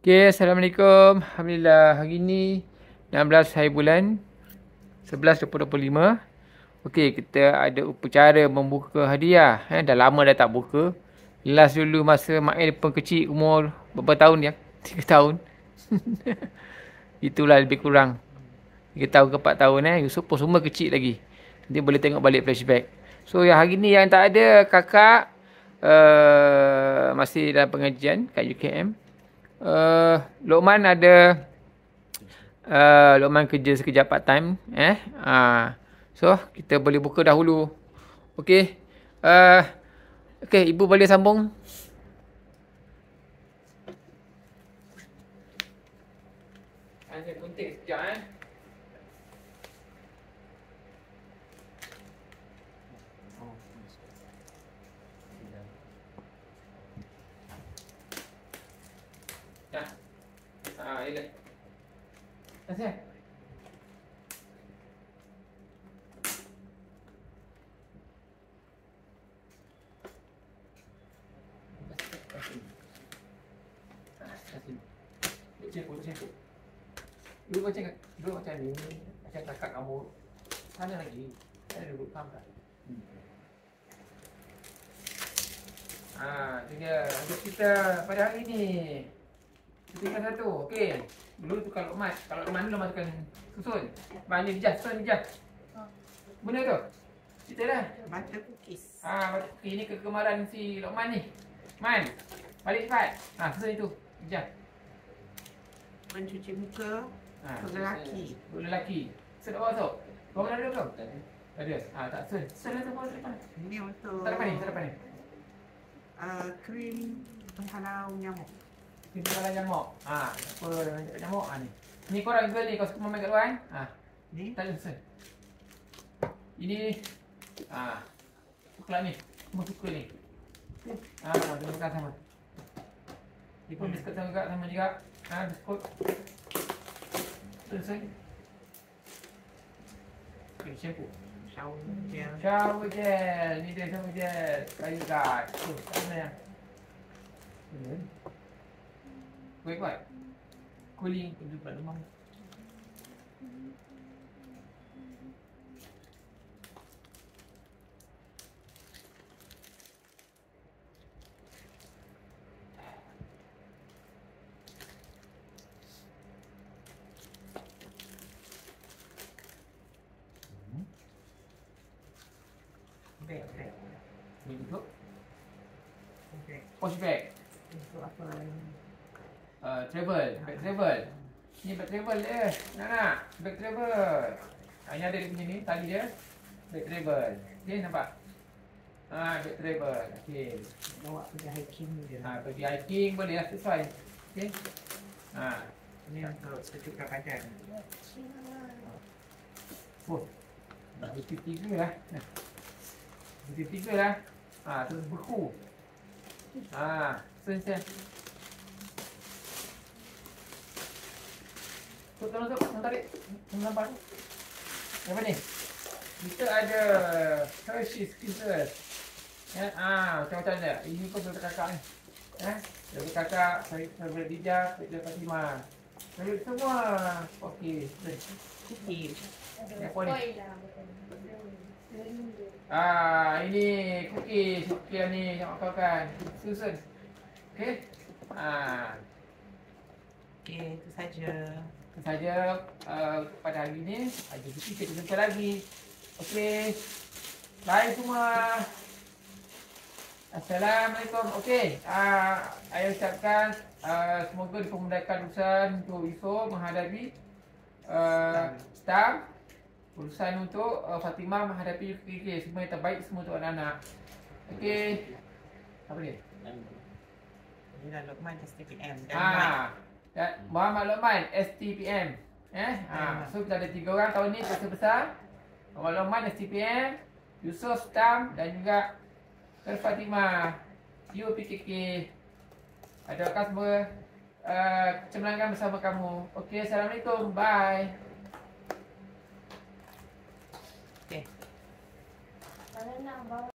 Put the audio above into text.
Okay, Assalamualaikum. Alhamdulillah, hari ni 16 hari bulan 11 2025. Okay, kita ada upacara membuka hadiah. Dah lama dah tak buka. Last dulu masa Mak Ain pun kecil, umur berapa tahun dia? 3 tahun. Itulah lebih kurang 3 tahun ke 4 tahun. Yusuf pun semua kecil lagi. Nanti boleh tengok balik flashback. So yang hari ni yang tak ada kakak masih dalam pengajian kat UKM. Lokman ada Lokman kerja sekejap part time. So kita boleh buka dahulu. Okey. Okey, ibu boleh sambung. Saya gunting sekejap Dah. Elok. Asal? Duduk macam ni. Macam kakak kamu. Sana lagi. Saya duduk, faham tak? Itu dia. Untuk kita pada hari ni. Tinggal satu. Okey. Dulu tukar Lokman. Kalau Lokman dulu masukkan susun. Mana dijah? Susun dijah. Benda tu? Cerita dah. Baca cookies. Baca cookies. Ini kegemaran si Lokman ni. Man. Balik cepat. Susun itu. Dijah. Mencuci muka. Untuk lelaki. Untuk lelaki. Susun bawah tu. Bawah ada belum? Ada. Tak susun. Susun lah tu bawah depan. Ini untuk Tak depan ni. Tak depan ni. krim penghalau nyamuk. Kita kalau nyamuk. Apa nyamuk ni. Ni korang jual ni. Kau suka main kat luar kan? Ni. Tak ada susun. Ini. Coklat ni. Semua suka ni. Dia makan sama. Dia pun biskut sama juga. Biskut. Susun. Okay, shampoo. Shower gel. Shower gel. Ni dia shower gel. Kayu guard. Kat mana yang? Kuat. Cooling. Kudu pula demam. Bag. Ni untuk Bag. wash bag. Untuk apa? Travel. Bag travel. Ni bag travel dia. Nak. Bag travel. Ini ada di sini ni. Tali dia. Bag travel. Okay, nampak? Bag travel. Okay. Bawa pergi hiking dia. Pergi hiking boleh lah sesuai. Okay. Ini untuk secukkan badan. Dah betul tiga lah. Betul tiga lah. Terus beku. Sen. Tolong tarik. Nampak ni. Apa ni? Kita ada Hershey's Kisses. Macam-macam dia. Ini pun untuk kakak ni. Dari kakak, saya Dijah, saya Fatimah. Saya semua. Okey. Cookies. Apa ni? Ini cookies. Cookies ni yang kau kan. Susun. Okey. Okey, itu saja. Itu saja pada hari ini. Ada bukti kita jumpa lagi. Okey. Bye semua. Assalamualaikum. Okey. Saya ucapkan semoga dipermudahkan urusan untuk Yusof menghadapi STAM. Urusan untuk Fatimah menghadapi UKK. Semua yang terbaik semua untuk anak-anak. Okey. Apa dia? Ini dah Lokman STPM. Muhammad Lokman STPM. So kita ada 3 orang tahun ni besar. Muhammad Lokman STPM, Yusof STAM dan juga Fatimah UPKK. Doakan semua cemerlangan bersama kamu. Okey, Assalamualaikum. Bye. Okey.